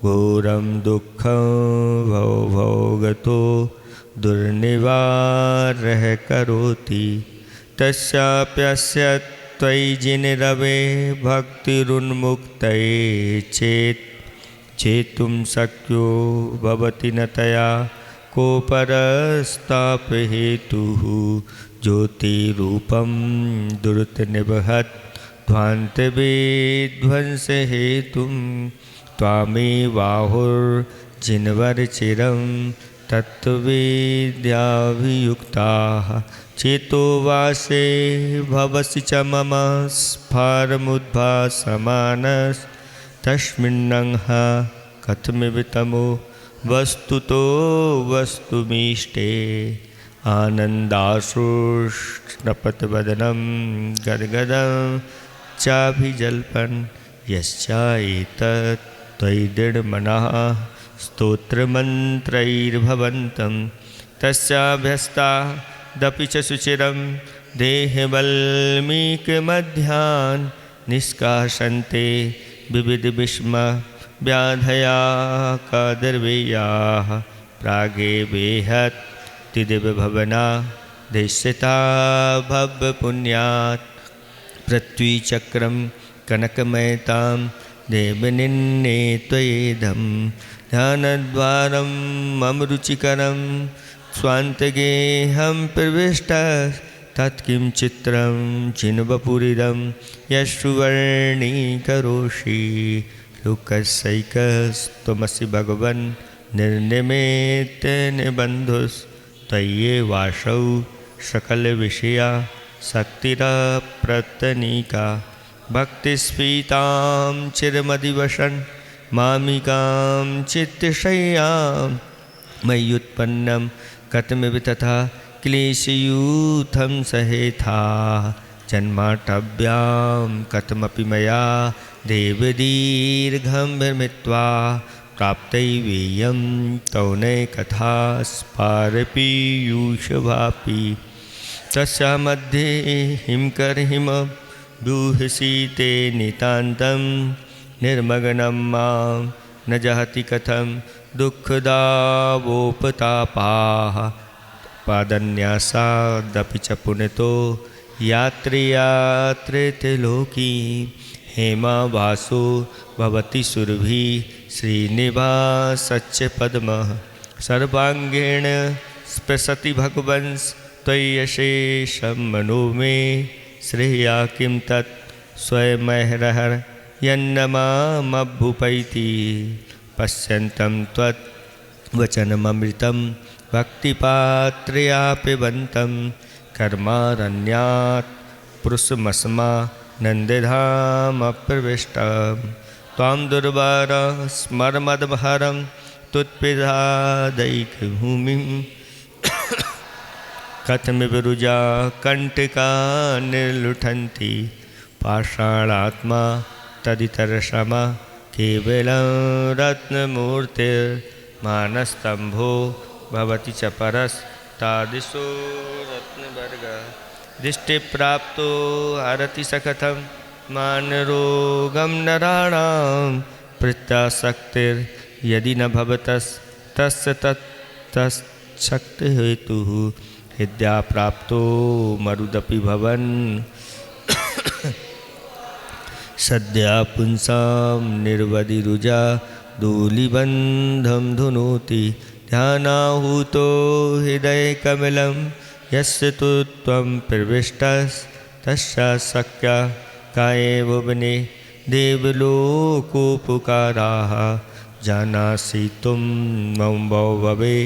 घोरं दुःखं भव भवगतो दुर्निवारः करोति। तस्याप्यस्य त्वयि जिनरवे भक्तिरुन्मुक्तये चेत् चेतुं शक्यो भवति न तया को परस्तापहेतुः। ज्योतिरूपं दुरितनिबहत् ध्वान्तविध्वंसहेतुं त्वामेवाहुर्जिनवरचिरं तत्त्वविद्याभियुक्ताः। चेतोवासे भवसि च मम स्फारमुद्भासमानस्तस्मिन्नंह कथमिव तमो वस्तुतो वस्तुमीष्टे। आनन्दाश्रुष्णपतवदनं गद्गदं चाभिजल्पन् यश्चाएतत् त्वयि दृढमनः स्तोत्रमन्त्रैर्भवन्तं तस्याभ्यस्तादपि च सुचिरं देहवल्मीकमध्यान् निष्कासन्ते विविधविषमव्याधया कादर्वेयाः। प्रागेवेहत् तिदिवभवना दृश्यता भवपुण्यात् पृथ्वीचक्रं कनकमयतां देवनिन्ने त्वयेदं। ध्यानद्वारं मम रुचिकरं स्वान्तगेहं प्रविष्टः तत्किं चित्रं चिन्वपुरिदं यशुवर्णीकरोषि। लोकस्यैकस्त्वमसि भगवन् निर्निमेत्यनिबन्धुस्त्वय्येवासौ सकलविषया शक्तिरप्रतनीका। भक्तिस्फीतां चिरमधिवसन् मामिकां चित्तशय्यां मय्युत्पन्नं कथमिव तथा क्लेशयूथं सहेथा। जन्माटव्यां कथमपि मया देवदीर्घं भ्रमित्वा प्राप्तैवेयं तौनैकथा स्पारपीयूषवापि। तस्या मध्ये हिमकरहिम दुःशीते नितान्तं निर्मग्नं मां न जहति कथं दुःखदावोपतापाः। पादन्यासादपि च पुनतो यात्रेयात्रेते लोकी। हेमावासो भवति सुरभिः श्रीनिवासश्च पद्मः। सर्वाङ्गेण स्पृशति भगवन् त्वय्यशेषं मनो मे। श्रेया किं तत् स्वयमहरः यन्नमामभ्युपैति। पश्यन्तं त्वद्वचनममृतं भक्तिपात्रया पिबन्तं। कर्मारण्यात् पुरुषमस्मा नन्दधामप्रविष्टं। त्वां दुर्वारं स्मरमदभरं त्वत्पिधादैकभूमिं। कथमिव रुजा कण्टका निर्लुठन्ति पाषाणात्मा तदितरसमा। केवलं रत्नमूर्तिर्मानस्तम्भो भवति च परस्तादृशो रत्नवर्गः। दृष्टिप्राप्तो हरति स कथं मानरोगं नराणां। प्रत्यासक्तिर्यदि न भवतस्तस्य तत्तच्छक्तिहेतुः। विद्याप्राप्तो मरुदपि भवन् सद्या पुंसां निर्वधिरुजा धूलिबन्धं धुनोति। ध्यानाहूतो हृदयकमलं यस्य तु त्वं प्रविष्टस्तस्या शक्या काये भुवने देवलोकोपकाराः। जानासि त्वं मम भवे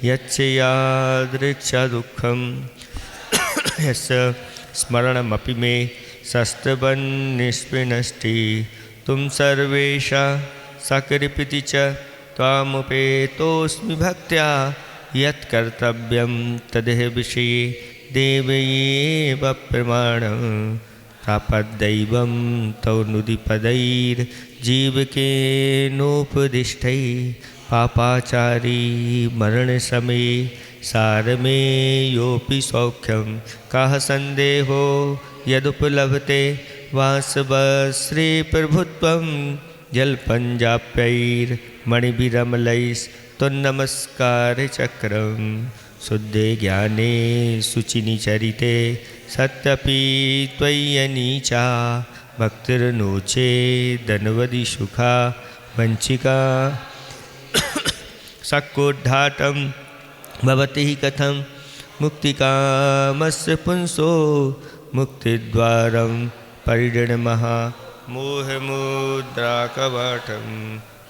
यच्च यादृच्छा दुःखं। यस्य स्मरणमपि मे शस्त्रवन्निष्पिनष्टि। त्वं सर्वेषा सकरिपति च त्वामुपेतोऽस्मि भक्त्या। यत्कर्तव्यं तदेह विषये देवयेव प्रमाणं। प्रापद्दैवं तौ नुदिपदैर्जीवकेनोपदिष्टैः। पापाचारी मरणसमये सारमेयोऽपि सौख्यं। कः सन्देहो यदुपलभते वासवश्रीप्रभुत्वं। जलपञ्जाप्यैर्मणिभिरमलैस्तुन्नमस्कारचक्रं शुद्धे ज्ञाने शुचिनिचरिते सत्यपि त्वय्यनीचा भक्तिर्नोचे धनवदी सुखा वंचिका शक्कोद्घाटं भवति हि कथं मुक्तिकामस्य पुंसो मुक्तिद्वारं परिणमः मोहमुद्राकवाटं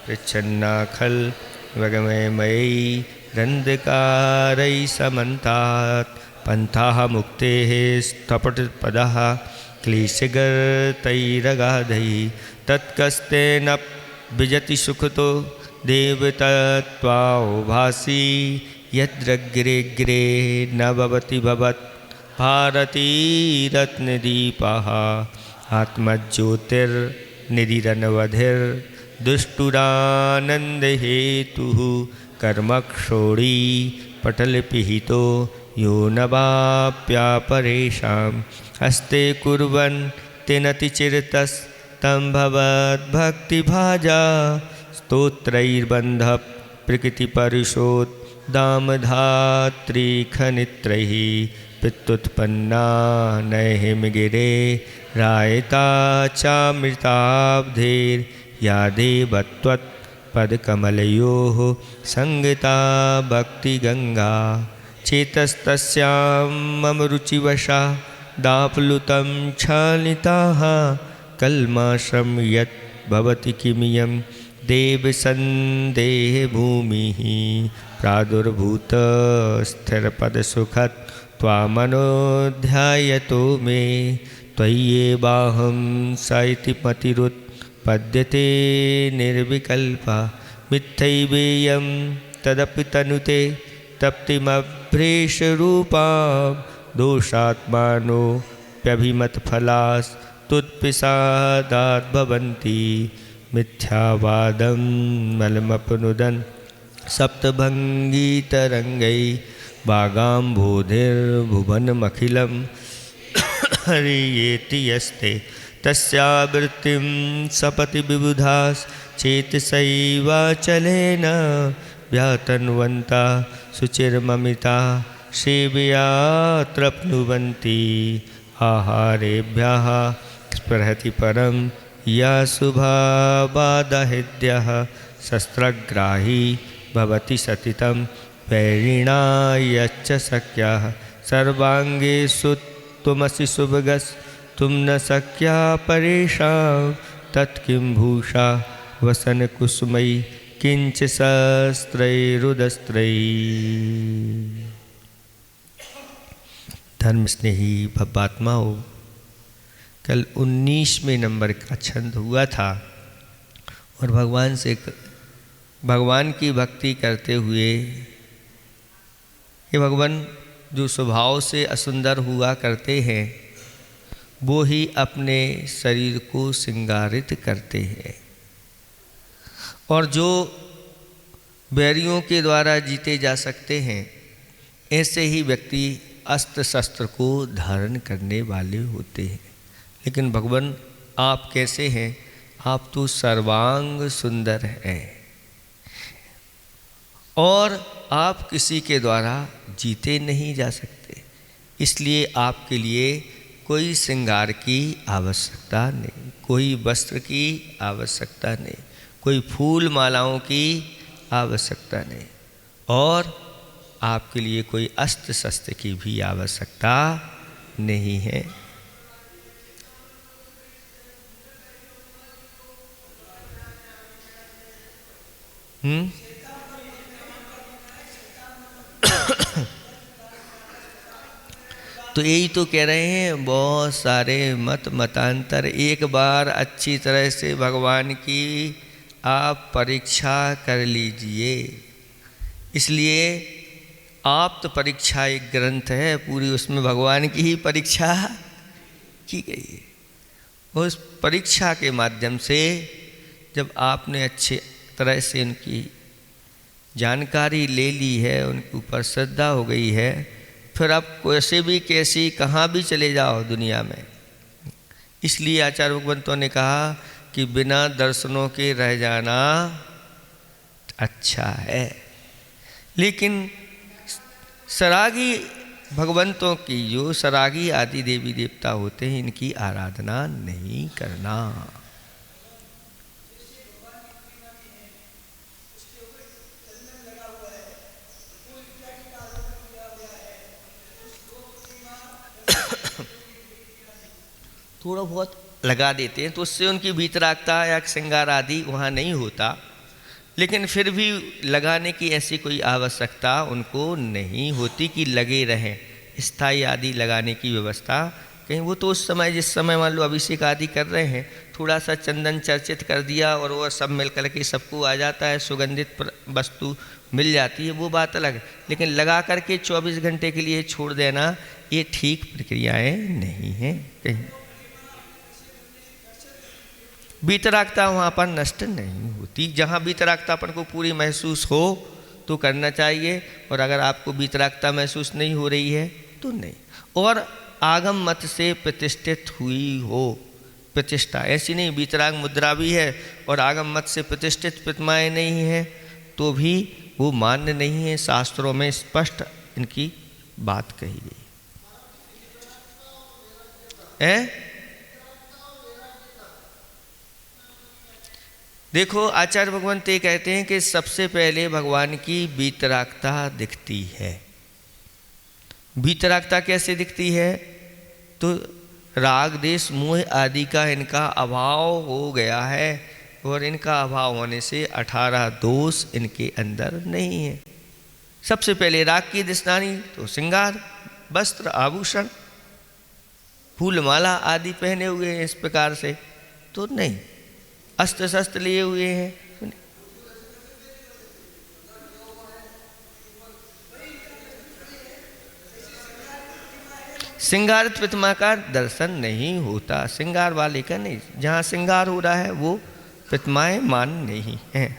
पृच्छन्नाखलवगमयमयी रन्ध्रकारैः समन्तात् पन्थाः मुक्तेः स्तपटपदः क्लेशगर्तैरगाधैः तत्कस्तेन विजति सुखतो देवतत्त्वाभासी यद्रग्रे न भवति भवत् भारती रत्नदीपः आत्मज्योतिर्निधिरनवधिर्दुष्टुरानन्दहेतुः कर्मक्षोणी पटलपिहितो यो न वाप्यापरेषां हस्ते कुर्वन् तेनतिचिरतस्तं भवद्भक्तिभाजा स्तोत्रैर्बन्धः प्रकृतिपरुषोद्दामधात्रीखनित्रैः पित्तुत्पन्ना नहिमगिरे रायता चामृताब्धेर्या देवत्वत्पदकमलयोः संगता भक्तिगङ्गा चेतस्तस्यां मम रुचिवशा दाप्लुतं क्षालिताः कल्माषं यत् भवति किमियं देवसन्देहभूमिः प्रादुर्भूतस्थिरपदसुखत् त्वामनोध्यायतो मे त्वय्येवाहं स इति मतिरुत्पद्यते निर्विकल्पा मिथ्यैवेयं तदपि तनुते तप्तिमभ्रेषरूपां दोषात्मानोऽप्यभिमतफलास्तुत्पिशादात् भवन्ति मिथ्यावादं मलमपनुदन् सप्तभङ्गीतरङ्गै भागाम्बोधिर्भुवनमखिलं हरियेति यस्ते तस्यावृत्तिं सपति विबुधाश्चेतसैवाचलेन व्यातन्वन्ता शुचिर्ममिता सेवया तृप्नुवन्ति आहारेभ्यः स्पृहति परं या शुभाबादहृद्यः शस्त्रग्राही भवति सतितं वैरिणा यच्च शक्यः सर्वाङ्गेषु त्वमसि शुभगस्तुं न शक्या परेषां तत्किं भूषा वसनकुसुमयि किंच शस्त्रैरुदस्त्रैः। धर्म स्नेही भवात्माओं, कल 19वें नंबर का छंद हुआ था और भगवान की भक्ति करते हुए ये भगवान जो स्वभाव से असुंदर हुआ करते हैं वो ही अपने शरीर को श्रृंगारित करते हैं और जो बैरियों के द्वारा जीते जा सकते हैं ऐसे ही व्यक्ति अस्त्र शस्त्र को धारण करने वाले होते हैं। लेकिन भगवान आप कैसे हैं? आप तो सर्वांग सुंदर हैं और आप किसी के द्वारा जीते नहीं जा सकते, इसलिए आपके लिए कोई श्रृंगार की आवश्यकता नहीं, कोई वस्त्र की आवश्यकता नहीं, कोई फूल मालाओं की आवश्यकता नहीं और आपके लिए कोई अस्त्र शस्त्र की भी आवश्यकता नहीं है। तो यही तो कह रहे हैं, बहुत सारे मतांतर। एक बार अच्छी तरह से भगवान की आप परीक्षा कर लीजिए। इसलिए आप तो परीक्षा एक ग्रंथ है पूरी, उसमें भगवान की ही परीक्षा की गई है। उस परीक्षा के माध्यम से जब आपने अच्छे तरह से उनकी जानकारी ले ली है, उनके ऊपर श्रद्धा हो गई है, फिर आप कैसे भी कैसी कहाँ भी चले जाओ दुनिया में। इसलिए आचार्य भगवंतों ने कहा कि बिना दर्शनों के रह जाना अच्छा है। लेकिन सरागी भगवंतों की, जो सरागी आदि देवी देवता होते हैं, इनकी आराधना नहीं करना। थोड़ा बहुत लगा देते हैं तो उससे उनकी भीतरागता या श्रृंगार आदि वहाँ नहीं होता, लेकिन फिर भी लगाने की ऐसी कोई आवश्यकता उनको नहीं होती कि लगे रहें। स्थायी आदि लगाने की व्यवस्था कहीं, वो तो उस समय, जिस समय मान लो अभिषेक आदि कर रहे हैं, थोड़ा सा चंदन चर्चित कर दिया और वो सब मिल कर के सबको आ जाता है, सुगंधित वस्तु मिल जाती है, वो बात अलग है। लेकिन लगा करके 24 घंटे के लिए छोड़ देना, ये ठीक प्रक्रियाएँ नहीं हैं। कहीं बीतरागता वहाँ पर नष्ट नहीं होती। जहाँ बीतरागतापन को पूरी महसूस हो तो करना चाहिए, और अगर आपको बीतरागता महसूस नहीं हो रही है तो नहीं। और आगम मत से प्रतिष्ठित हुई हो प्रतिष्ठा, ऐसी नहीं बीतराग मुद्रा भी है और आगम मत से प्रतिष्ठित प्रतिमाएँ नहीं हैं तो भी वो मान्य नहीं है। शास्त्रों में स्पष्ट इनकी बात कही गई है। देखो, आचार्य भगवंत ये कहते हैं कि सबसे पहले भगवान की बीतरागता दिखती है। बीतरागता कैसे दिखती है? तो राग देश मोह आदि का इनका अभाव हो गया है, और इनका अभाव होने से 18 दोष इनके अंदर नहीं है। सबसे पहले राग की दिशनानी तो श्रृंगार, वस्त्र, आभूषण, फूल माला आदि पहने हुए हैं इस प्रकार से तो नहीं, अस्त्र शस्त्र लिए हुए हैं। श्रृंगारित प्रतिमा का दर्शन नहीं होता, श्रृंगार वाले का नहीं। जहाँ श्रृंगार हो रहा है वो प्रतिमाएं मान नहीं हैं।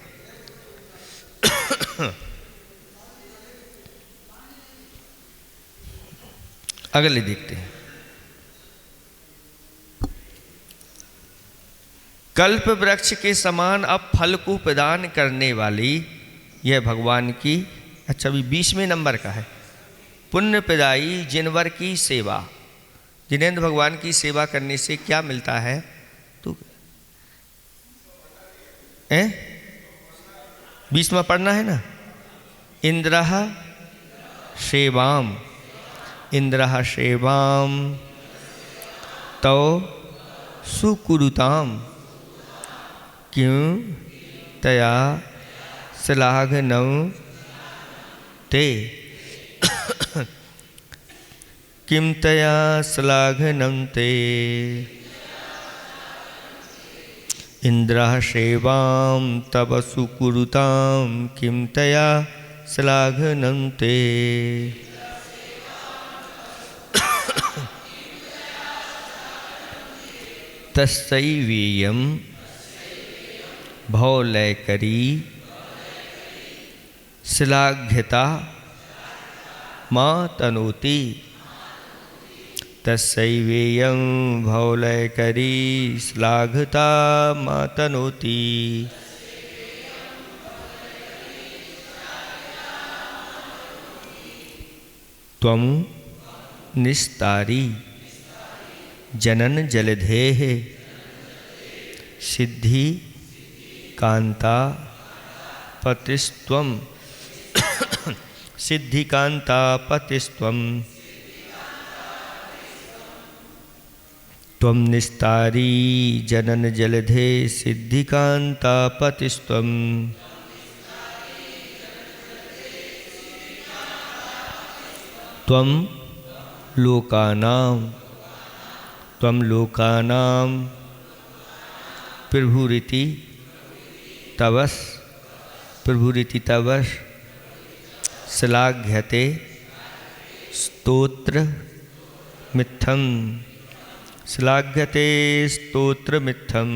अगले देखते हैं। कल्प वृक्ष के समान अब फल को प्रदान करने वाली यह भगवान की, अच्छा अभी 20वें नंबर का है, पुण्य प्रदायी जिनवर की सेवा। जिनेंद्र भगवान की सेवा करने से क्या मिलता है? तो 20वां पढ़ना है ना। इंद्रः सेवाम, इंद्रः सेवाम तौ सुकुरुताम क्यों तया श्लाघनं ते। किं तया श्लाघनं ते इंद्रः सेवां तव सुकुरुतां किं तया श्लाघनं ते। तस्सैवेयं भवलयकरी श्लाघ्यता मा तनोति। तस्सैवेयं भवलयकरी श्लाघता मा तनोति। त्वं निस्तारी जनन जलधेः सिद्धि कांता पतिस्त्वं। सिद्धि कांता पतिस्त्वं। त्वं निस्तारी जनन जलधे सिद्धि कांता पतिस्त्वं। त्वं लोकानां, त्वं लोकानां प्रभुरिति तवस, प्रभुरिति तवस श्लाघ्यते स्तोत्र मित्थम। श्लाघ्यते स्तोत्र मित्थम।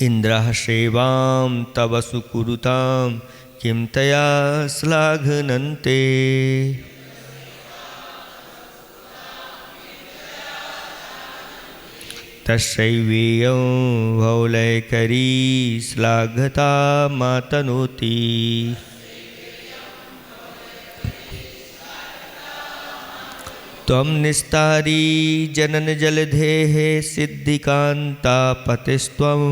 इंद्रः सेवां तव सुकुरुतां किं तया श्लाघनन्ते। तस्यैवेयं भवलयकरी श्लाघता मातनोति। त्वं निस्तारी जनन जलधेः सिद्धिकान्ता पतिस्त्वं।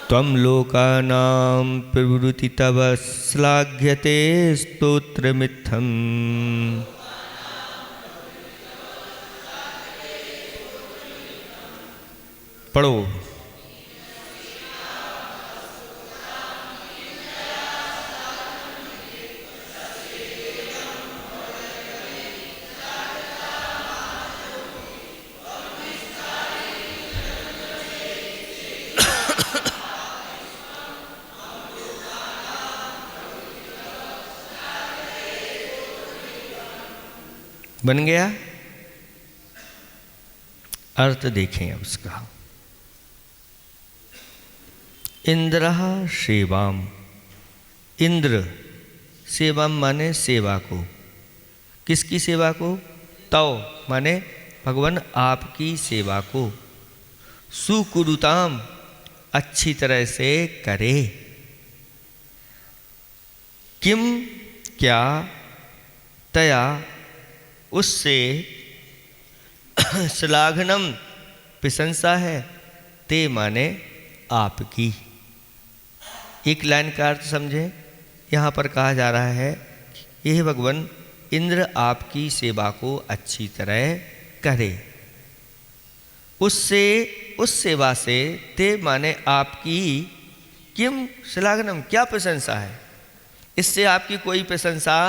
त्वं लोकानां प्रवृत्ति तव श्लाघ्यते स्तोत्रमित्थम्। पढ़ो। बन गया। अर्थ देखें अब उसका। इंद्रः सेवाम, इंद्र सेवाम माने सेवा को। किसकी सेवा को? तव माने भगवान आपकी सेवा को। सुकुरुताम अच्छी तरह से करे। किम क्या, तया उससे, श्लाघनम प्रशंसा है, ते माने आपकी। एक लाइन का अर्थ समझे। यहाँ पर कहा जा रहा है यह भगवान इंद्र आपकी सेवा को अच्छी तरह करे। उससे, उस सेवा से, ते माने आपकी, किम श्लाघनम क्या प्रशंसा है। इससे आपकी कोई प्रशंसा,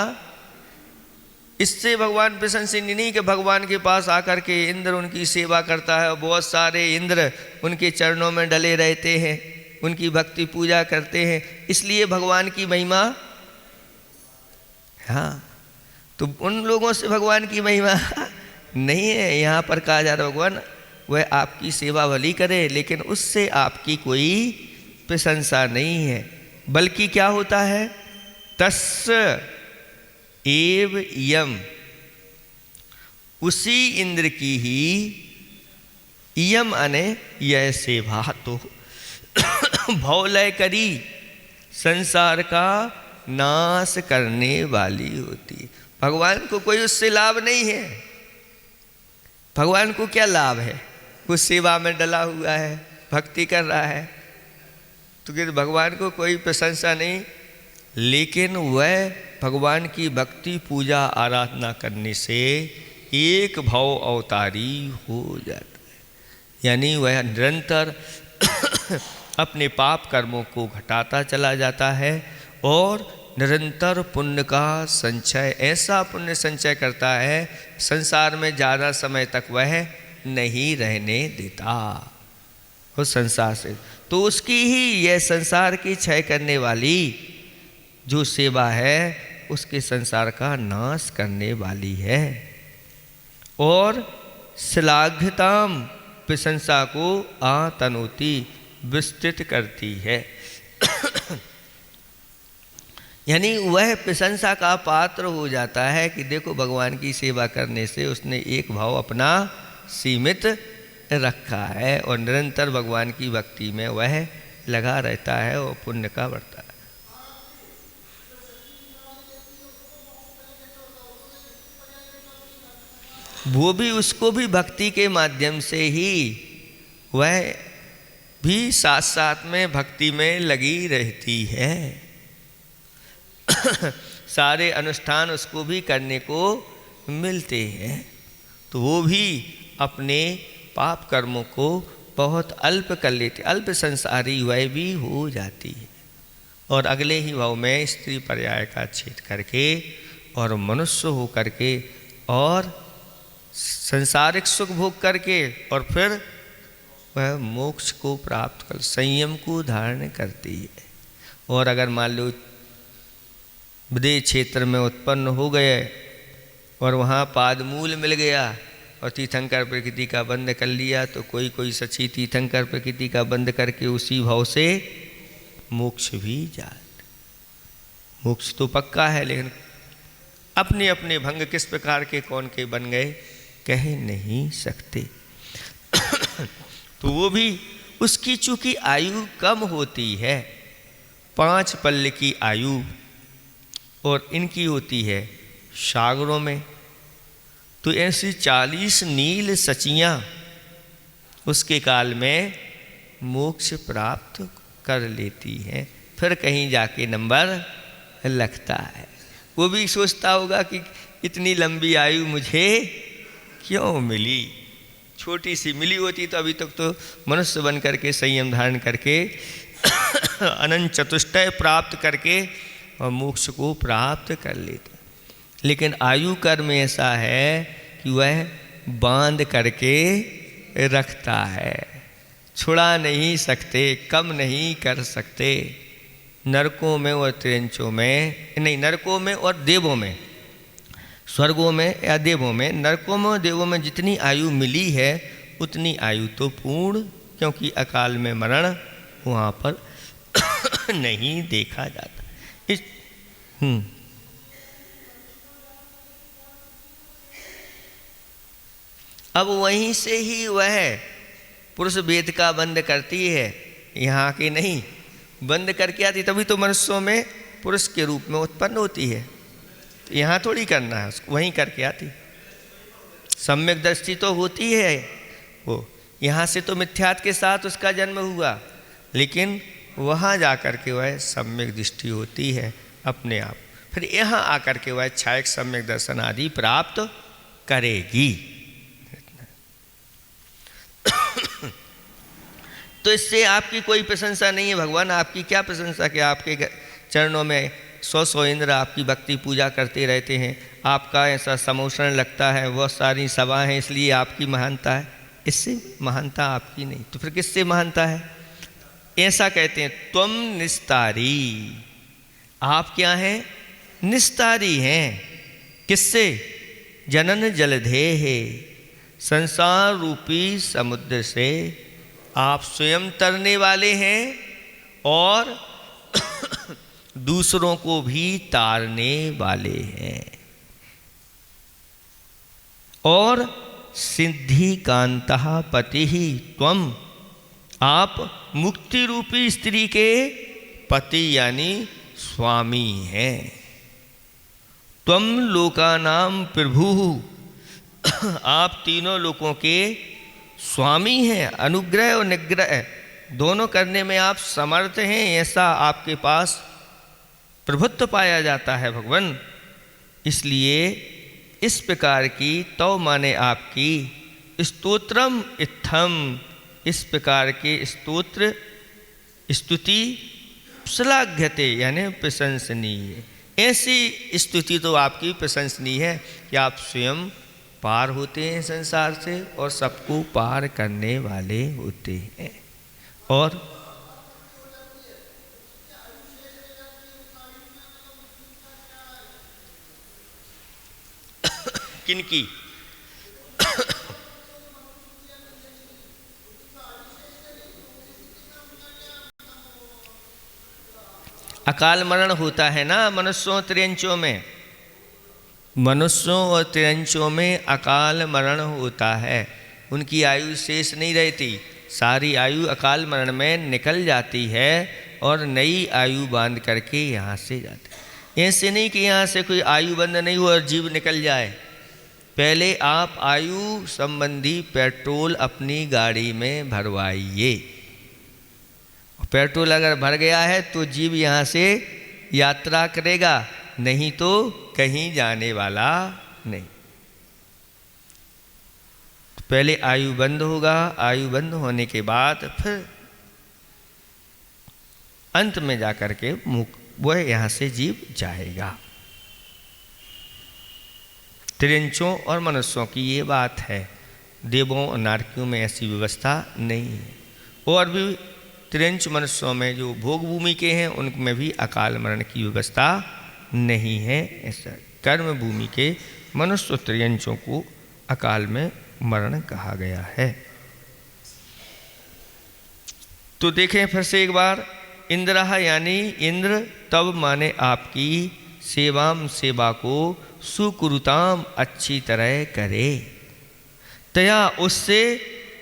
इससे भगवान प्रशंसनीय नहीं कि भगवान के पास आकर के इंद्र उनकी सेवा करता है और बहुत सारे इंद्र उनके चरणों में डले रहते हैं, उनकी भक्ति पूजा करते हैं, इसलिए भगवान की महिमा। हाँ, तो उन लोगों से भगवान की महिमा नहीं है। यहाँ पर कहा जा रहा है भगवान वह आपकी सेवा भली करे, लेकिन उससे आपकी कोई प्रशंसा नहीं है। बल्कि क्या होता है, तस्य एव यम, उसी इंद्र की ही, यम अने यह सेवा तो भवलय करी, संसार का नाश करने वाली होती। भगवान को कोई उससे लाभ नहीं है। भगवान को क्या लाभ है? वो सेवा में डला हुआ है, भक्ति कर रहा है, तो कि भगवान को कोई प्रशंसा नहीं। लेकिन वह भगवान की भक्ति पूजा आराधना करने से एक भव अवतारी हो जाता है, यानी वह निरंतर अपने पाप कर्मों को घटाता चला जाता है और निरंतर पुण्य का संचय, ऐसा पुण्य संचय करता है संसार में ज़्यादा समय तक वह नहीं रहने देता उस संसार से। तो उसकी ही यह संसार की क्षय करने वाली जो सेवा है उसके संसार का नाश करने वाली है और श्लाघ्यताम प्रशंसा को आतनोति विस्तृत करती है। यानी वह प्रशंसा का पात्र हो जाता है कि देखो भगवान की सेवा करने से उसने एक भाव अपना सीमित रखा है और निरंतर भगवान की भक्ति में वह लगा रहता है और पुण्य का बढ़ता है। वो भी, उसको भी भक्ति के माध्यम से ही वह भी साथ साथ में भक्ति में लगी रहती है। सारे अनुष्ठान उसको भी करने को मिलते हैं, तो वो भी अपने पाप कर्मों को बहुत अल्प कर लेते, अल्प संसारी वह भी हो जाती है और अगले ही भाव में स्त्री पर्याय का छेद करके और मनुष्य हो करके और संसारिक सुख भोग करके और फिर वह मोक्ष को प्राप्त कर संयम को धारण करती है। और अगर मान लो विदेश क्षेत्र में उत्पन्न हो गए और वहाँ पादमूल मिल गया और तीर्थंकर प्रकृति का बंध कर लिया, तो कोई कोई सच्ची तीर्थंकर प्रकृति का बंध करके उसी भाव से मोक्ष भी जाए। मोक्ष तो पक्का है, लेकिन अपने अपने भंग किस प्रकार के कौन के बन गए कह नहीं सकते। तो वो भी उसकी चूंकि आयु कम होती है, 5 पल्ल की आयु, और इनकी होती है सागरों में, तो ऐसी 40 नील सचियाँ उसके काल में मोक्ष प्राप्त कर लेती हैं, फिर कहीं जाके नंबर लगता है। वो भी सोचता होगा कि इतनी लंबी आयु मुझे क्यों मिली, छोटी सी मिली होती तो अभी तक तो मनुष्य बन करके संयम धारण करके अनंत चतुष्टय प्राप्त करके और मोक्ष को प्राप्त कर लेता। लेकिन आयु कर्म ऐसा है कि वह बांध करके रखता है, छुड़ा नहीं सकते, कम नहीं कर सकते। नरकों में और त्रियंचों में नहीं, नरकों में और देवों में, स्वर्गों में या देवों में, नरकों में और देवों में जितनी आयु मिली है उतनी आयु तो पूर्ण, क्योंकि अकाल में मरण वहाँ पर नहीं देखा जाता। अब वहीं से ही वह पुरुष वेद का बंद करती है, यहाँ की नहीं, बंद करके आती, तभी तो मनुष्यों में पुरुष के रूप में उत्पन्न होती है। तो यहाँ थोड़ी करना है उसको, वहीं करके आती। सम्यक दृष्टि तो होती है वो, यहाँ से तो मिथ्यात्व के साथ उसका जन्म हुआ, लेकिन वहाँ जा कर के वह सम्यक दृष्टि होती है अपने आप, फिर यहाँ आकर के वह छायक सम्यक दर्शन आदि प्राप्त करेगी। तो इससे आपकी कोई प्रशंसा नहीं है, भगवान आपकी क्या प्रशंसा कि आपके चरणों में 100 इंद्र आपकी भक्ति पूजा करते रहते हैं, आपका ऐसा समोषण लगता है, बहुत सारी सभा हैं, इसलिए आपकी महानता है। इससे महानता आपकी नहीं, तो फिर किससे महानता है? ऐसा कहते हैं, त्वम निस्तारी, आप क्या हैं? निस्तारी हैं। किससे? जनन जलधे है, संसार रूपी समुद्र से आप स्वयं तरने वाले हैं और दूसरों को भी तारने वाले हैं। और सिद्धि कांतः पति ही त्वम, आप मुक्ति रूपी स्त्री के पति यानी स्वामी हैं। त्वम लोकानाम प्रभु, आप तीनों लोकों के स्वामी हैं। अनुग्रह और निग्रह दोनों करने में आप समर्थ हैं, ऐसा आपके पास प्रभुत्व पाया जाता है भगवान। इसलिए इस प्रकार की तो माने आपकी स्तोत्रम इत्थम, इस प्रकार के स्तोत्र स्तुति श्लाघ्यते यानी प्रशंसनीय, ऐसी स्तुति तो आपकी प्रशंसनीय है कि आप स्वयं पार होते हैं संसार से और सबको पार करने वाले होते हैं। और किनकी? अकाल मरण होता है ना मनुष्यों त्रियंचों में, मनुष्यों और त्रियंचों में अकाल मरण होता है। उनकी आयु शेष नहीं रहती, सारी आयु अकाल मरण में निकल जाती है और नई आयु बांध करके यहाँ से जाते। ऐसे नहीं कि यहाँ से कोई आयु बंद नहीं हो और जीव निकल जाए। पहले आप आयु संबंधी पेट्रोल अपनी गाड़ी में भरवाइए। पेट्रोल अगर भर गया है तो जीव यहाँ से यात्रा करेगा, नहीं तो कहीं जाने वाला नहीं। पहले आयु बंद होगा, आयु बंद होने के बाद फिर अंत में जाकर के वह यहाँ से जीव जाएगा। त्रियंचों और मनुष्यों की ये बात है, देवों और नारकियों में ऐसी व्यवस्था नहीं है। और भी त्रियंच मनुष्यों में जो भोग भूमि के हैं उनमें भी अकाल मरण की व्यवस्था नहीं है। ऐसा कर्म भूमि के मनुष्य त्रियंचों को अकाल में मरण कहा गया है। तो देखें फिर से एक बार, इंद्रः यानी इंद्र, तब माने आपकी सेवाम सेवा को सुकुरुताम अच्छी तरह करे। तया उससे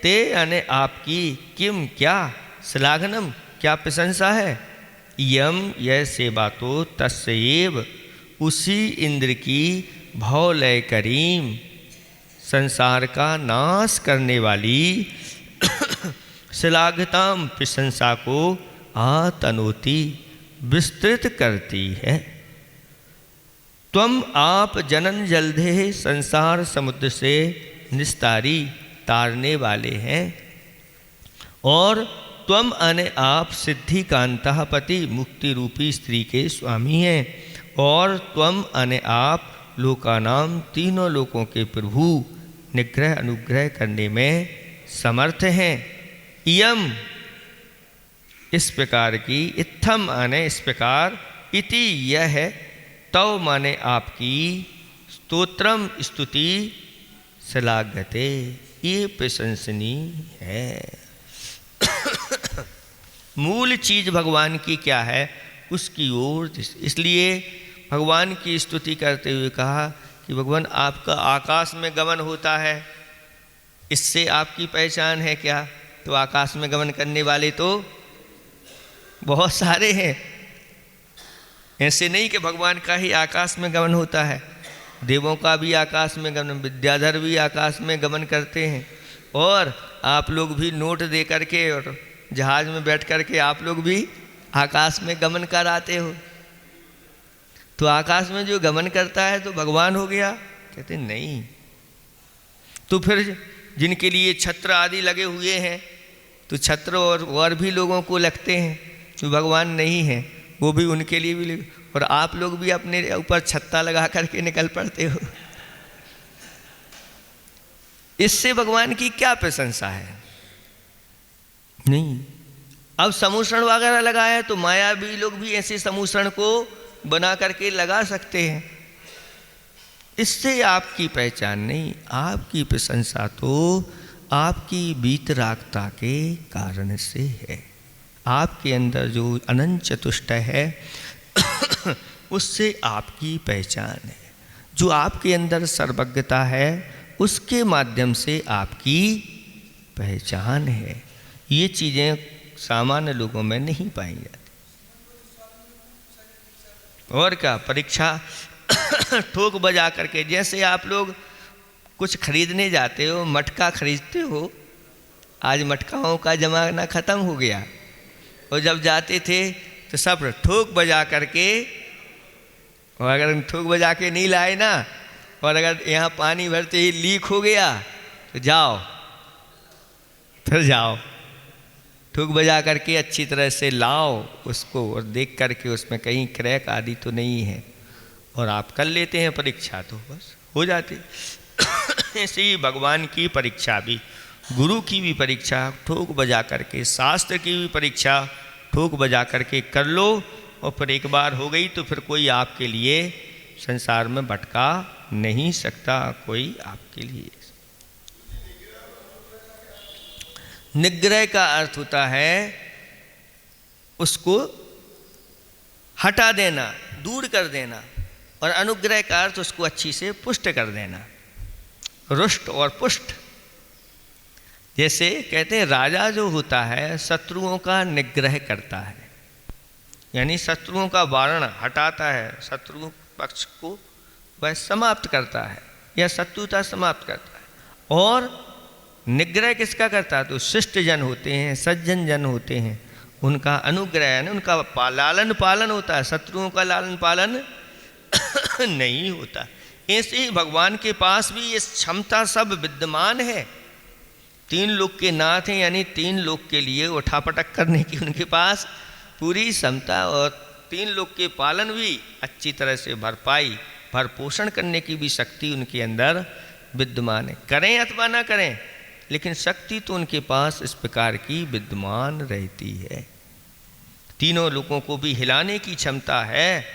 ते यानी आपकी किम क्या श्लाघनम क्या प्रशंसा है। यम यह सेवा तो तस्यैव उसी इंद्र की भवलय करीम संसार का नाश करने वाली श्लाघताम प्रशंसा को आतनोति विस्तृत करती है। त्वम आप जनन जलधे संसार समुद्र से निस्तारी तारने वाले हैं और त्वम अने आप सिद्धि कांता पति मुक्ति रूपी स्त्री के स्वामी हैं और त्वम अने आप लोकानाम तीनों लोकों के प्रभु निग्रह अनुग्रह करने में समर्थ हैं। इयम इस प्रकार की, इत्थम माने इस प्रकार, इति यह है, तव माने आपकी, स्तोत्रम स्तुति, श्लाघ्यते ये प्रशंसनीय है। मूल चीज भगवान की क्या है उसकी ओर, इसलिए भगवान की स्तुति करते हुए कहा कि भगवान आपका आकाश में गमन होता है, इससे आपकी पहचान है क्या। तो आकाश में गमन करने वाले तो बहुत सारे हैं, ऐसे नहीं कि भगवान का ही आकाश में गमन होता है, देवों का भी आकाश में गमन, विद्याधर भी आकाश में गमन करते हैं और आप लोग भी नोट दे करके और जहाज में बैठ करके आप लोग भी आकाश में गमन कर आते हो। तो आकाश में जो गमन करता है तो भगवान हो गया, कहते नहीं। तो फिर जिनके लिए छत्र आदि लगे हुए हैं तो छत्र और भी लोगों को लगते हैं तो भगवान नहीं है, वो भी उनके लिए भी लगे, और आप लोग भी अपने ऊपर छत्ता लगा करके निकल पड़ते हो। इससे भगवान की क्या प्रशंसा है, नहीं। अब समूषण वगैरह लगाया तो मायावी लोग भी ऐसे समूषण को बना करके लगा सकते हैं, इससे आपकी पहचान नहीं, आपकी प्रशंसा तो आपकी वीतरागता के कारण से है। आपके अंदर जो अनंत चतुष्टय है उससे आपकी पहचान है। जो आपके अंदर सर्वज्ञता है उसके माध्यम से आपकी पहचान है। ये चीज़ें सामान्य लोगों में नहीं पाई जाती। और क्या, परीक्षा ठोक बजा करके, जैसे आप लोग कुछ खरीदने जाते हो, मटका खरीदते हो, आज मटकाओं का जमाना ख़त्म हो गया, और जब जाते थे तो सब ठोक बजा करके, और अगर ठोक बजा के नहीं लाए ना, और अगर यहाँ पानी भरते ही लीक हो गया तो जाओ, फिर जाओ, ठोक बजा करके अच्छी तरह से लाओ उसको, और देख करके उसमें कहीं क्रैक आदि तो नहीं है, और आप कर लेते हैं परीक्षा तो बस हो जाती। ऐसे ही भगवान की परीक्षा भी, गुरु की भी परीक्षा ठोक बजा करके, शास्त्र की भी परीक्षा ठोक बजा करके कर लो, और फिर एक बार हो गई तो फिर कोई आपके लिए संसार में भटका नहीं सकता, कोई आपके लिए। निग्रह का अर्थ होता है उसको हटा देना, दूर कर देना, और अनुग्रह का अर्थ उसको अच्छी से पुष्ट कर देना, रुष्ट और पुष्ट। जैसे कहते हैं राजा जो होता है शत्रुओं का निग्रह करता है, यानी शत्रुओं का वारण हटाता है, शत्रु पक्ष को वह समाप्त करता है या शत्रुता समाप्त करता है। और निग्रह किसका करता है, तो शिष्ट जन होते हैं, सज्जन जन होते हैं, उनका अनुग्रह यानी उनका लालन पालन होता है, शत्रुओं का लालन पालन नहीं होता। ऐसे ही भगवान के पास भी ये क्षमता सब विद्यमान है। तीन लोक के नाथ हैं, यानी तीन लोक के लिए उठापटक करने की उनके पास पूरी क्षमता, और तीन लोक के पालन भी अच्छी तरह से भरपाई भरपोषण करने की भी शक्ति उनके अंदर विद्यमान है। करें अथवा ना करें, लेकिन शक्ति तो उनके पास इस प्रकार की विद्यमान रहती है। तीनों लोगों को भी हिलाने की क्षमता है,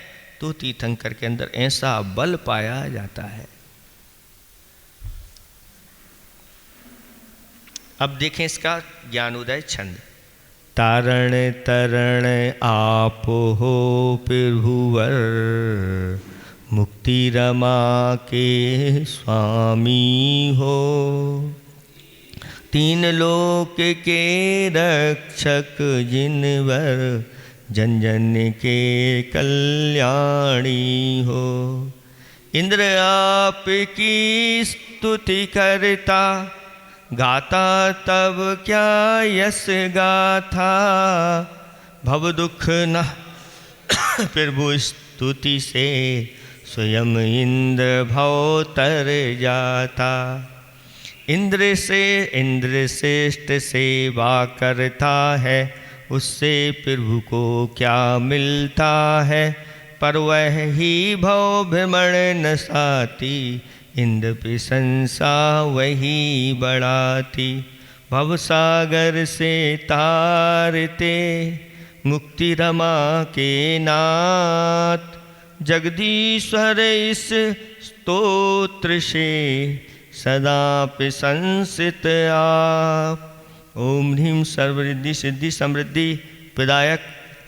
तो तीर्थंकर के अंदर ऐसा बल पाया जाता है। अब देखें इसका ज्ञानोदय छंद। तारण तरण आप हो प्रभुवर, मुक्ति रमा के स्वामी हो। तीन लोक के रक्षक जिनवर, जन जन के कल्याणी हो। इंद्र आपकी स्तुति करता, गाता तब क्या यश गाथा। भव दुख न प्रभु स्तुति से, स्वयं इंद्र भव तर जाता। इंद्र श्रेष्ठ सेवा करता है, उससे प्रभु को क्या मिलता है। पर वह ही भव भ्रमण न साती, इंद्र प्रशंसा वही बढ़ाती। भव सागर से तारते, मुक्ति रमा के नाथ। जगदीश्वर इस स्तोत्र से, सदा प्रशंसित आप। ओम ह्रीं सर्वरिद्धि सिद्धि समृद्धि प्रदायक,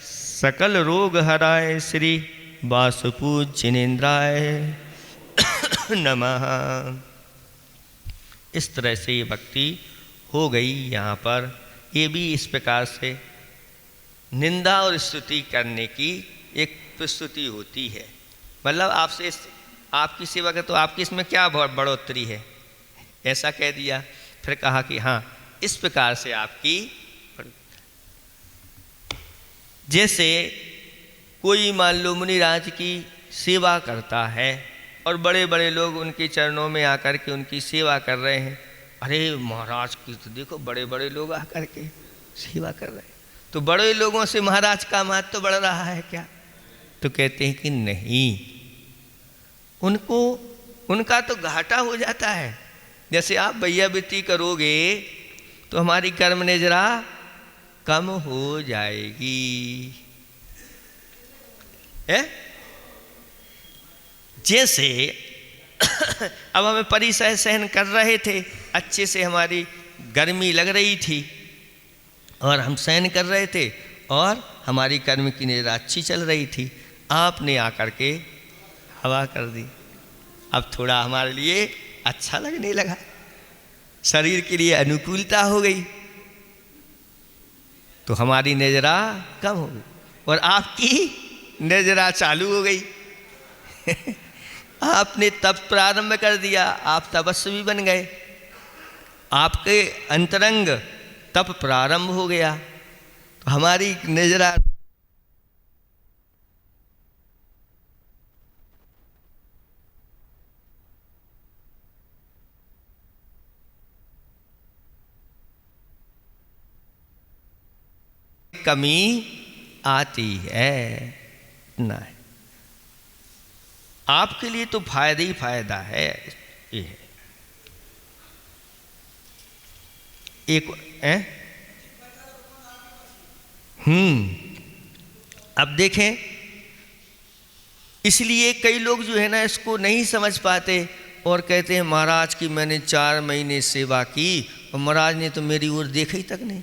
सकल रोग हराय, श्री वासुपूज जिनेन्द्राय नमः। इस तरह से ये भक्ति हो गई। यहाँ पर ये भी इस प्रकार से निंदा और स्तुति करने की एक प्रस्तुति होती है। मतलब आपसे आपकी सेवा कर तो आपकी इसमें क्या बढ़ोतरी है, ऐसा कह दिया। फिर कहा कि हाँ इस प्रकार से आपकी, जैसे कोई मान लो मुनिराज की सेवा करता है और बड़े बड़े लोग उनके चरणों में आकर के उनकी सेवा कर रहे हैं। अरे महाराज की तो देखो बड़े बड़े लोग आकर के सेवा कर रहे हैं, तो बड़े लोगों से महाराज का महत्व तो बढ़ रहा है क्या? तो कहते हैं कि नहीं, उनको उनका तो घाटा हो जाता है। जैसे आप भैयावृत्ति करोगे तो हमारी कर्म नेजरा कम हो जाएगी है? जैसे अब हमें परिसह सहन कर रहे थे, अच्छे से हमारी गर्मी लग रही थी और हम सहन कर रहे थे और हमारी कर्म की निद्रा अच्छी चल रही थी। आपने आकर के हवा कर दी, अब थोड़ा हमारे लिए अच्छा लगने लगा, शरीर के लिए अनुकूलता हो गई, तो हमारी नजरा कम हो गई और आपकी नजरा चालू हो गई। आपने तप प्रारंभ कर दिया, आप तपस्वी बन गए, आपके अंतरंग तप प्रारंभ हो गया, तो हमारी नजरा कमी आती है ना है। आपके लिए तो फायदा ही फायदा है। ये है एक अब देखें, इसलिए कई लोग जो है ना इसको नहीं समझ पाते और कहते हैं महाराज की मैंने 4 महीने सेवा की और महाराज ने तो मेरी ओर देखा ही तक नहीं।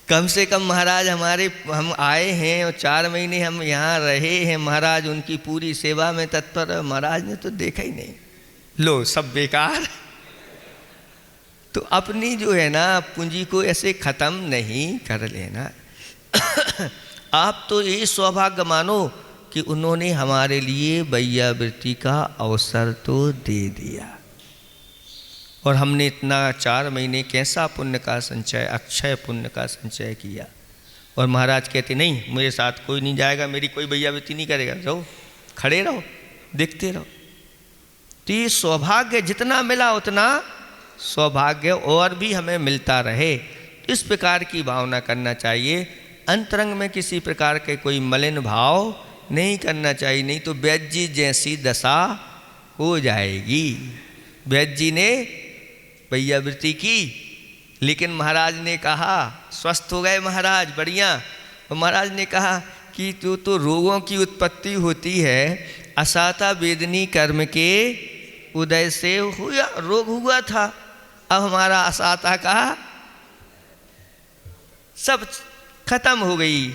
कम से कम महाराज हम आए हैं और 4 महीने हम यहाँ रहे हैं, महाराज उनकी पूरी सेवा में तत्पर, महाराज ने तो देखा ही नहीं। लो सब बेकार। तो अपनी जो है ना पूंजी को ऐसे ख़त्म नहीं कर लेना। आप तो ये सौभाग्य मानो कि उन्होंने हमारे लिए वैयावृत्ति का अवसर तो दे दिया और हमने इतना 4 महीने कैसा पुण्य का संचय, अक्षय पुण्य का संचय किया। और महाराज कहते नहीं मेरे साथ कोई नहीं जाएगा, मेरी कोई वैयावृत्ति नहीं करेगा, रहो खड़े रहो देखते रहो। तो ये सौभाग्य जितना मिला उतना सौभाग्य और भी हमें मिलता रहे, इस प्रकार की भावना करना चाहिए। अंतरंग में किसी प्रकार के कोई मलिन भाव नहीं करना चाहिए, नहीं तो वैद्य जी जैसी दशा हो जाएगी। वैद्य जी ने वैयावृत्ति की, लेकिन महाराज ने कहा, स्वस्थ हो गए महाराज बढ़िया, और महाराज ने कहा कि तो रोगों की उत्पत्ति होती है, असाता वेदनी कर्म के उदय से हुआ रोग हुआ था, अब हमारा असाता का सब खत्म हो गई,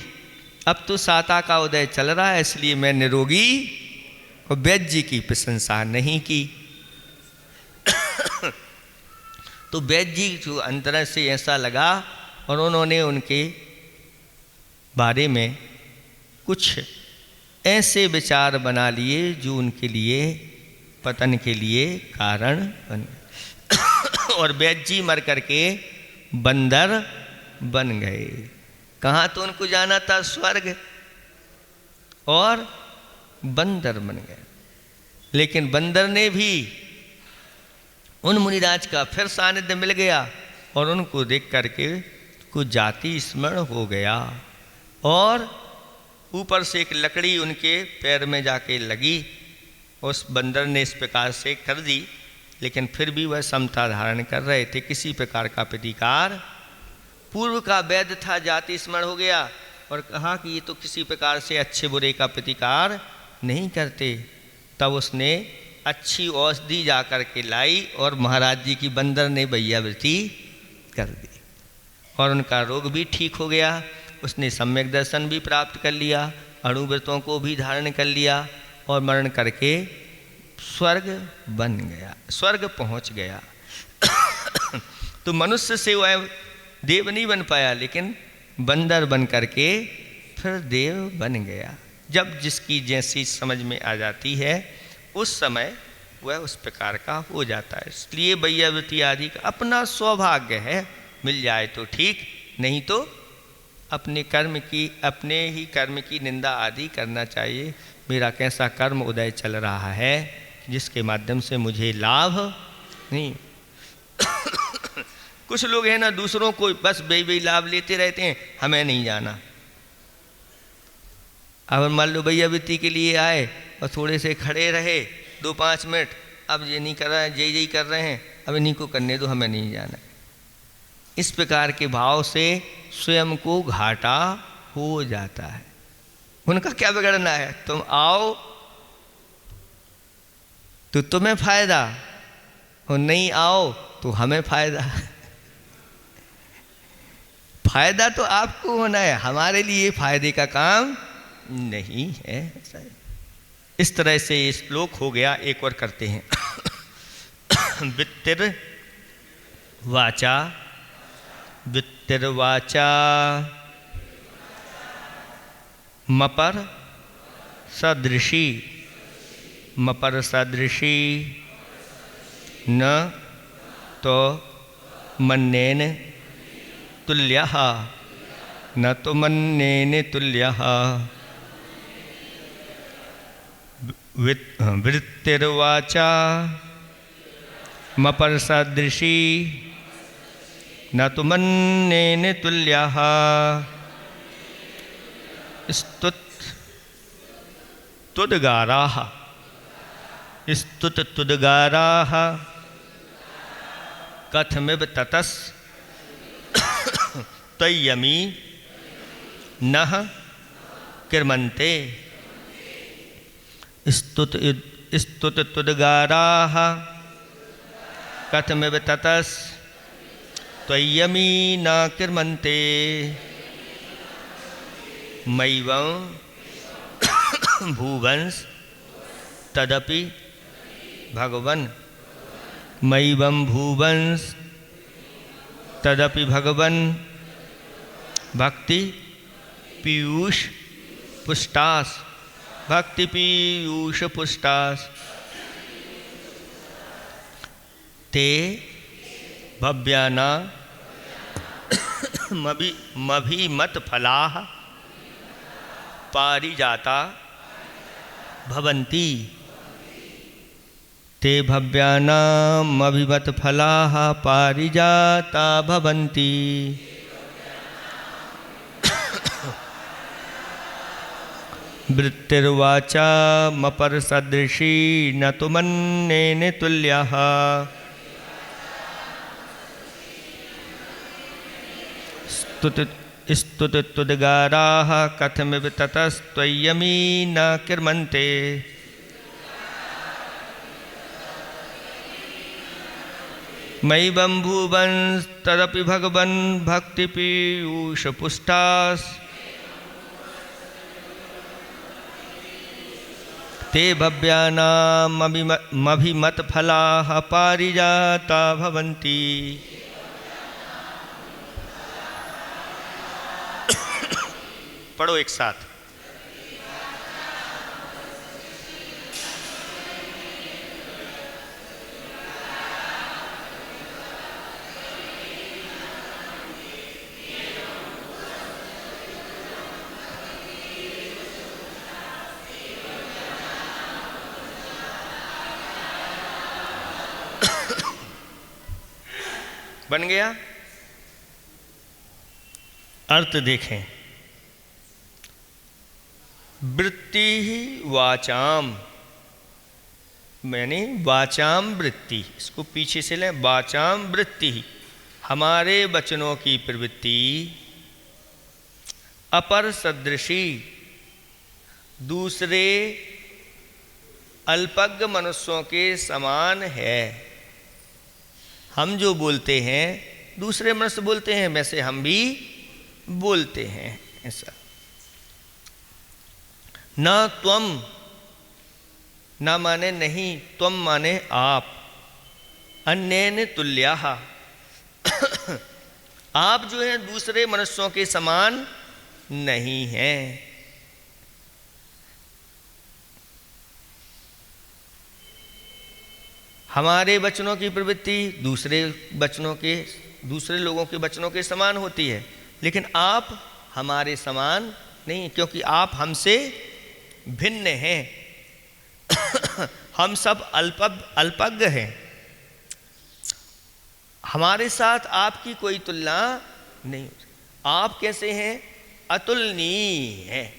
अब तो साता का उदय चल रहा है, इसलिए मैं निरोगी और वैद्य जी की प्रशंसा नहीं की। तो वैद्य जी को अंतर से ऐसा लगा और उन्होंने उनके बारे में कुछ ऐसे विचार बना लिए जो उनके लिए पतन के लिए कारण बन और वैद्य जी मर करके बंदर बन गए। कहाँ तो उनको जाना था स्वर्ग, और बंदर बन गए। लेकिन बंदर ने भी उन मुनिराज का फिर सानिध्य मिल गया और उनको देख करके कुछ जाति स्मरण हो गया, और ऊपर से एक लकड़ी उनके पैर में जाके लगी। उस बंदर ने इस प्रकार से कर दी, लेकिन फिर भी वह समता धारण कर रहे थे, किसी प्रकार का प्रतिकार। पूर्व का वैद्य था, जाति स्मरण हो गया और कहा कि ये तो किसी प्रकार से अच्छे बुरे का प्रतिकार नहीं करते। तब उसने अच्छी औषधि जा कर के लाई और महाराज जी की बंदर ने वैयावृत्ति कर दी और उनका रोग भी ठीक हो गया। उसने सम्यक दर्शन भी प्राप्त कर लिया, अणुव्रतों को भी धारण कर लिया और मरण करके स्वर्ग बन गया, स्वर्ग पहुंच गया। तो मनुष्य से वह देव नहीं बन पाया, लेकिन बंदर बन करके फिर देव बन गया। जब जिसकी जैसी समझ में आ जाती है उस समय वह उस प्रकार का हो जाता है। इसलिए वैयावृत्ति आदि का अपना सौभाग्य है, मिल जाए तो ठीक, नहीं तो अपने कर्म की, अपने ही कर्म की निंदा आदि करना चाहिए। मेरा कैसा कर्म उदय चल रहा है जिसके माध्यम से मुझे लाभ नहीं। कुछ लोग हैं ना, दूसरों को बस बेई लाभ लेते रहते हैं, हमें नहीं जाना। अब मान लो वैयावृत्ति के लिए आए और थोड़े से खड़े रहे 2-5 मिनट, अब ये नहीं कर रहा है, जय कर रहे हैं, अब इन्हीं को करने दो, हमें नहीं जाना। इस प्रकार के भाव से स्वयं को घाटा हो जाता है। उनका क्या बिगड़ना है, तुम आओ तो तुम्हें फायदा, और नहीं आओ तो हमें फायदा। फायदा तो आपको होना है, हमारे लिए फायदे का काम नहीं है। इस तरह से ये श्लोक हो गया। एक और करते हैं। वित्तिर्वाचा वित्तिर्वाचा मपर सदृशी मपर सदृशी न तो मन्नेन तुल्यः न तो मन्नेन तुल्यः वृत्तिर्वाचा मपर सदृशी न तो मन्नेन तुल्यः स्तुत तुद्गाराः स्तुत तुद्गाराः कथमिव ततस् तय्यमी नः किर्मन्ते स्तुत तुद्गाराः कथमिव ततस् त्वय्यमी न किर्मन्ते मैवं भूवंस तदपि भगवन् मैवं भूवंस तदपि भगवन् भक्ति पीयूष पुष्टास भक्ति पीयूष पुष्टास ते भव्याना मभिमत फलाः पारिजाता भवन्ति ते भव्यानाम् अभिमत फलाः पारिजाता भवन्ति। वृत्तिर्वाचा मपर सदृशी न तो मन्नेन तुल्यः स्तुत तुद्गाराः कथमिव ततस्त्वय्यमी न किर्मन्ते मयि बंभुवन तदपि भगवन् भक्ति पीयूष पुष्टास ते भव्यानामभिमत फलाः पारिजाता भवन्ति। पढ़ो एक साथ। बन गया। अर्थ देखें। वृत्ति ही वाचाम, मैंने वाचाम वृत्ति, इसको पीछे से लें। वाचाम वृत्ति ही हमारे वचनों की प्रवृत्ति, अपर सदृशी दूसरे अल्पज्ञ मनुष्यों के समान है। हम जो बोलते हैं दूसरे मनुष्य बोलते हैं, वैसे हम भी बोलते हैं। ऐसा न त्वम, न माने नहीं, त्वम माने आप, अन्येन तुल्याः आप जो हैं दूसरे मनुष्यों के समान नहीं हैं। हमारे वचनों की प्रवृत्ति दूसरे लोगों के वचनों के समान होती है, लेकिन आप हमारे समान नहीं, क्योंकि आप हमसे भिन्न हैं। हम सब अल्पज्ञ हैं। हमारे साथ आपकी कोई तुलना नहीं होती। आप कैसे हैं? अतुलनीय हैं।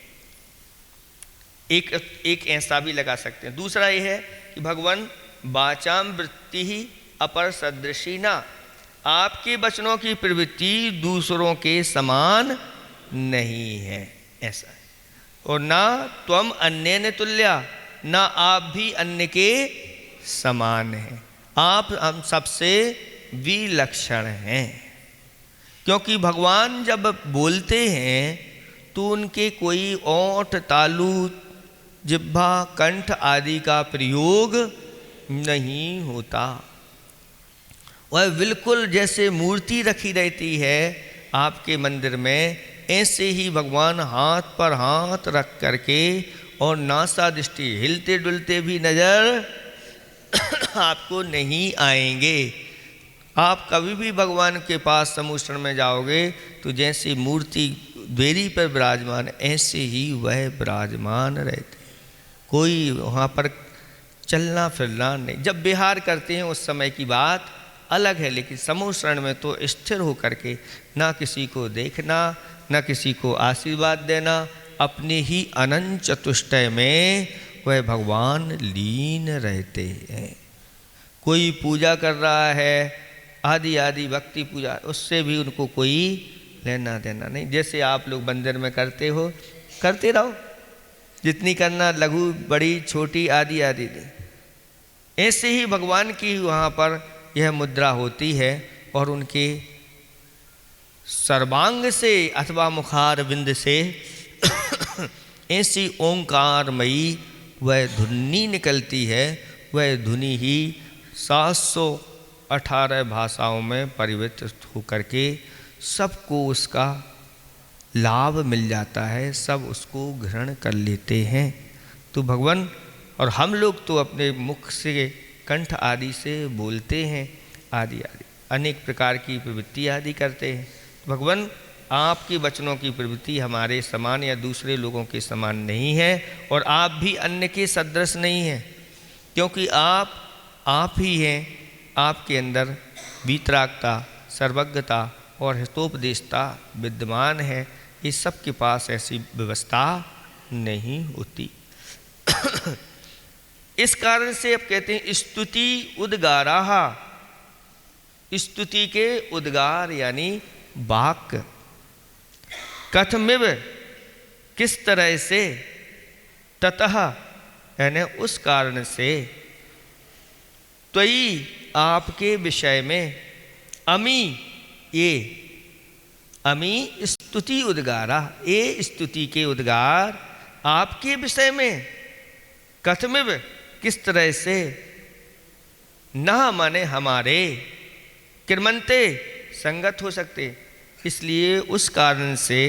एक ऐसा भी लगा सकते हैं। दूसरा ये है कि भगवान वाचाम वृत्ति ही अपर सदृशी ना, आपके वचनों की प्रवृत्ति दूसरों के समान नहीं है, ऐसा है। और ना त्वम अन्येन तुल्या, ना आप भी अन्य के समान हैं। आप हम सबसे विलक्षण हैं, क्योंकि भगवान जब बोलते हैं तो उनके कोई ओंठ, तालु, जिह्वा, कंठ आदि का प्रयोग नहीं होता। वह बिल्कुल जैसे मूर्ति रखी रहती है आपके मंदिर में, ऐसे ही भगवान हाथ पर हाथ रख करके और नासा दृष्टि हिलते डुलते भी नजर आपको नहीं आएंगे। आप कभी भी भगवान के पास समुद्र में जाओगे तो जैसी मूर्ति द्वेरी पर विराजमान, ऐसे ही वह विराजमान रहते। कोई वहाँ पर चलना फिरना नहीं। जब विहार करते हैं उस समय की बात अलग है, लेकिन समूह शरण में तो स्थिर होकर के ना किसी को देखना, ना किसी को आशीर्वाद देना, अपने ही अनंत चतुष्टय में वह भगवान लीन रहते हैं। कोई पूजा कर रहा है, आदि आदि भक्ति पूजा, उससे भी उनको कोई लेना देना नहीं। जैसे आप लोग मंदिर में करते हो, करते रहो, जितनी करना, लघु बड़ी छोटी आदि आदि नहीं। ऐसे ही भगवान की वहाँ पर यह मुद्रा होती है और उनके सर्वांग से अथवा मुखार बिंद से ऐसी ओंकारमयी वह धुनी निकलती है। वह धुनी ही 718 भाषाओं में परिवर्तित होकर के सबको उसका लाभ मिल जाता है, सब उसको ग्रहण कर लेते हैं। तो भगवान और हम लोग तो अपने मुख से, कंठ आदि से बोलते हैं, आदि आदि अनेक प्रकार की प्रवृत्ति आदि करते हैं। भगवान आपके वचनों की प्रवृत्ति हमारे समान या दूसरे लोगों के समान नहीं है, और आप भी अन्य के सदृश नहीं हैं, क्योंकि आप ही हैं। आपके अंदर वीतरागता, सर्वज्ञता और हितोपदेशता विद्यमान है। इस सब के पास ऐसी व्यवस्था नहीं होती। इस कारण से अब कहते हैं स्तुति उद्गाराः, स्तुति के उद्गार यानी वाक्य। कथमिव, किस तरह से, ततः यानी उस कारण से, त्वयि आपके विषय में अमी, ये अमी स्तुति उद्गारा, ये स्तुति के उद्गार आपके विषय में। कथमिव, किस तरह से, न माने हमारे, किरमंते संगत हो सकते, इसलिए उस कारण से,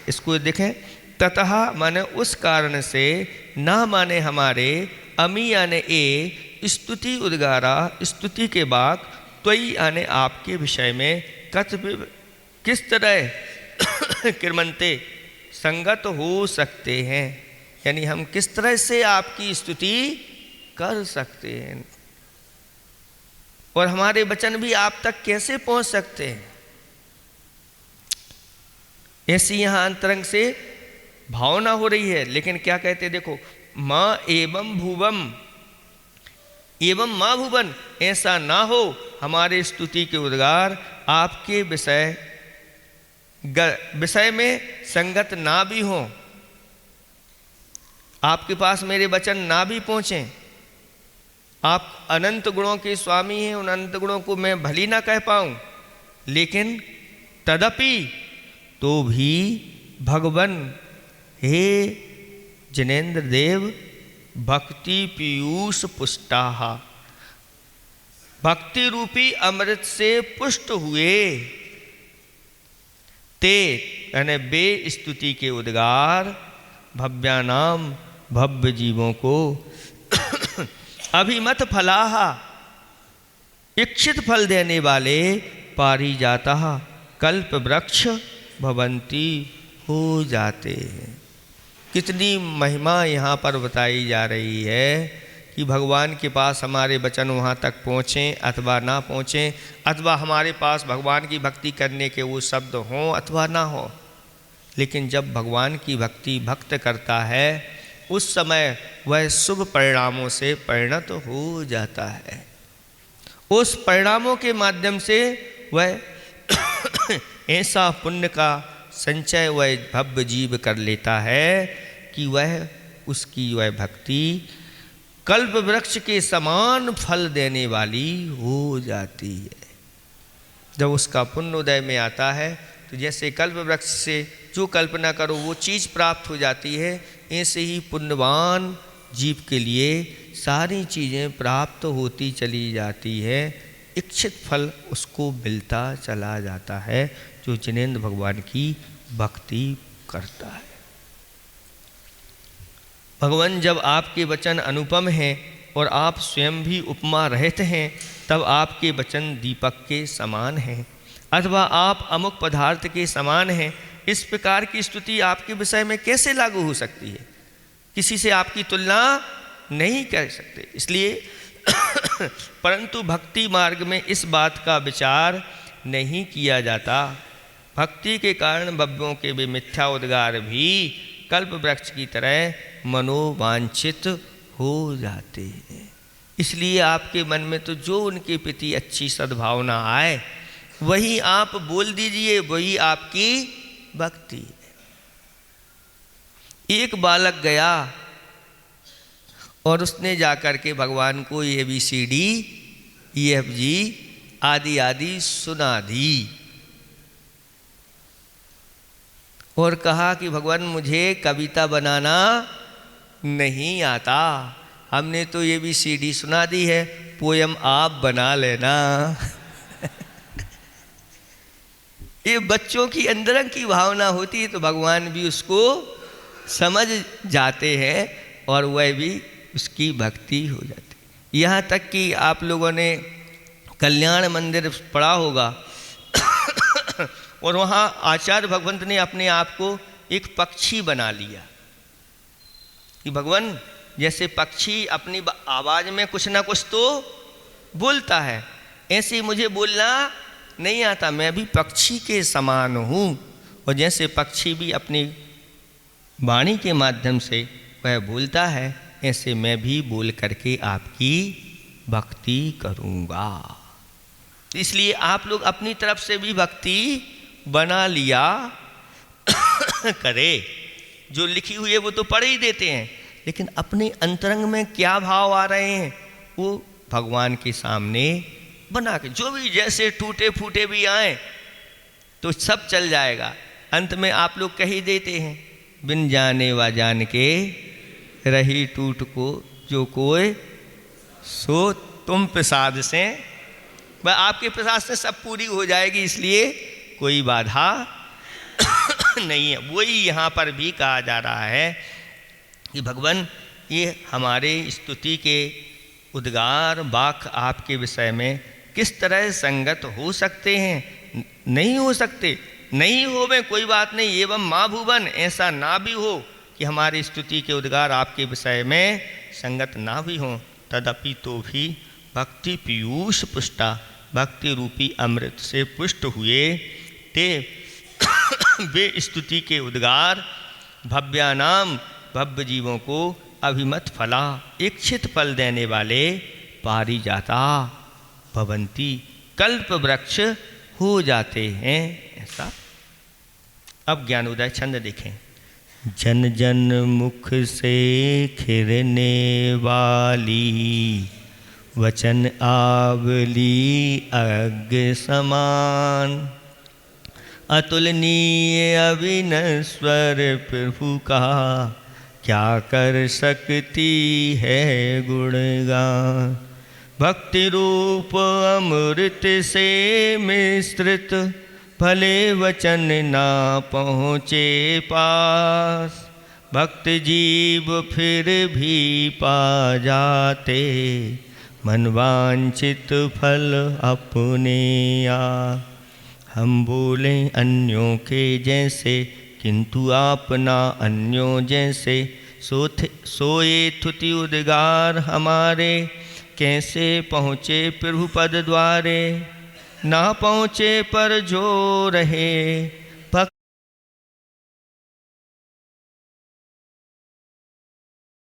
इसको देखें, ततः माने उस कारण से, न माने हमारे, अमी याने ए, स्तुति उद्गारा स्तुति के बाद, त्वयि याने आपके विषय में, कथमिव किस तरह, किरमंते संगत हो सकते हैं, यानी हम किस तरह से आपकी स्तुति कर सकते हैं और हमारे वचन भी आप तक कैसे पहुंच सकते हैं। ऐसी यहां अंतरंग से भावना हो रही है। लेकिन क्या कहते, देखो, मां एवं भुवम, एवं मां भुवन, ऐसा ना हो हमारे स्तुति के उद्गार आपके विषय में संगत ना भी हो, आपके पास मेरे वचन ना भी पहुंचे। आप अनंत गुणों के स्वामी हैं, उन अनंत गुणों को मैं भली ना कह पाऊं, लेकिन तदपि, तो भी भगवन, हे जिनेन्द्र देव, भक्ति पीयूष पुष्टाहा, भक्ति रूपी अमृत से पुष्ट हुए, ते यानी बे स्तुति के उद्गार, भव्यानाम भव्य जीवों को, अभिमत फलाहा, इच्छित फल देने वाले, पारिजाता कल्प वृक्ष भवंती, हो जाते हैं। कितनी महिमा यहाँ पर बताई जा रही है कि भगवान के पास हमारे वचन वहाँ तक पहुँचें अथवा ना पहुँचें, अथवा हमारे पास भगवान की भक्ति करने के वो शब्द हों अथवा ना हो, लेकिन जब भगवान की भक्ति भक्त करता है उस समय वह शुभ परिणामों से परिणत हो जाता है। उस परिणामों के माध्यम से वह ऐसा पुण्य का संचय वह भव्य जीव कर लेता है कि वह, उसकी वह भक्ति कल्प वृक्ष के समान फल देने वाली हो जाती है। जब उसका पुण्य उदय में आता है तो जैसे कल्प वृक्ष से जो कल्पना करो वो चीज़ प्राप्त हो जाती है, ऐसे ही पुण्यवान जीव के लिए सारी चीज़ें प्राप्त होती चली जाती है, इच्छित फल उसको मिलता चला जाता है जो जिनेन्द्र भगवान की भक्ति करता है। भगवान जब आपके वचन अनुपम हैं और आप स्वयं भी उपमा रहित हैं, तब आपके वचन दीपक के समान हैं अथवा आप अमुक पदार्थ के समान हैं। इस प्रकार की स्तुति आपके विषय में कैसे लागू हो सकती है? किसी से आपकी तुलना नहीं कर सकते। इसलिए परंतु भक्ति मार्ग में इस बात का विचार नहीं किया जाता। भक्ति के कारण भव्यों के भी मिथ्या उद्गार भी कल्प वृक्ष की तरह मनोवांछित हो जाते हैं। इसलिए आपके मन में तो जो उनके प्रति अच्छी सद्भावना आए वही आप बोल दीजिए, वही आपकी भक्ति है। एक बालक गया और उसने जाकर के भगवान को ABCD EFG आदि आदि सुना दी और कहा कि भगवान मुझे कविता बनाना नहीं आता, हमने तो ABCD सुना दी है, पोयम आप बना लेना। ये बच्चों की अंदर की भावना होती है तो भगवान भी उसको समझ जाते हैं और वह भी उसकी भक्ति हो जाती है। यहाँ तक कि आप लोगों ने कल्याण मंदिर पढ़ा होगा और वहाँ आचार्य भगवंत ने अपने आप को एक पक्षी बना लिया कि भगवान जैसे पक्षी अपनी आवाज़ में कुछ ना कुछ तो बोलता है, ऐसे मुझे बोलना नहीं आता, मैं भी पक्षी के समान हूँ। और जैसे पक्षी भी अपनी वाणी के माध्यम से वह बोलता है, ऐसे मैं भी बोल करके आपकी भक्ति करूँगा। इसलिए आप लोग अपनी तरफ से भी भक्ति बना लिया करे। जो लिखी हुई है वो तो पढ़ ही देते हैं, लेकिन अपने अंतरंग में क्या भाव आ रहे हैं वो भगवान के सामने बना के, जो भी जैसे टूटे फूटे भी आए तो सब चल जाएगा। अंत में आप लोग कह ही देते हैं, बिन जाने व जान के रही टूट को जो कोई, सो तुम प्रसाद से, वह आपके प्रसाद से सब पूरी हो जाएगी, इसलिए कोई बाधा नहीं है। वही यहाँ पर भी कहा जा रहा है कि भगवान ये हमारे स्तुति के उद्गार वाक्य आपके विषय में किस तरह संगत हो सकते हैं? नहीं हो सकते, नहीं हो में कोई बात नहीं। एवं माँ भुवन, ऐसा ना भी हो कि हमारी स्तुति के उद्गार आपके विषय में संगत ना भी हों, तदपि तो भी भक्ति पीयूष पुष्टा, भक्ति रूपी अमृत से पुष्ट हुए ते वे स्तुति के उद्गार भव्यानाम, भव्य जीवों को अभिमत फला, इच्छित फल देने वाले पारिजाता भवंती, कल्प वृक्ष हो जाते हैं। ऐसा। अब ज्ञानोदय छंद देखें। जन जन मुख से खिरने वाली, वचन आवली अग्नि समान, अतुलनीय अविनश्वर प्रभु का, क्या कर सकती है गुणगान। भक्ति रूप अमृत से मिश्रित, भले वचन ना पहुँचे पास, भक्त जीव फिर भी पा जाते, मनवांछित फल अपने आ। हम बोले अन्यों के जैसे, किंतु आपना अन्यों जैसे, सोए थुति उद्गार हमारे, कैसे पहुँचे प्रभु पद द्वारे। ना पहुँचे पर जो रहे,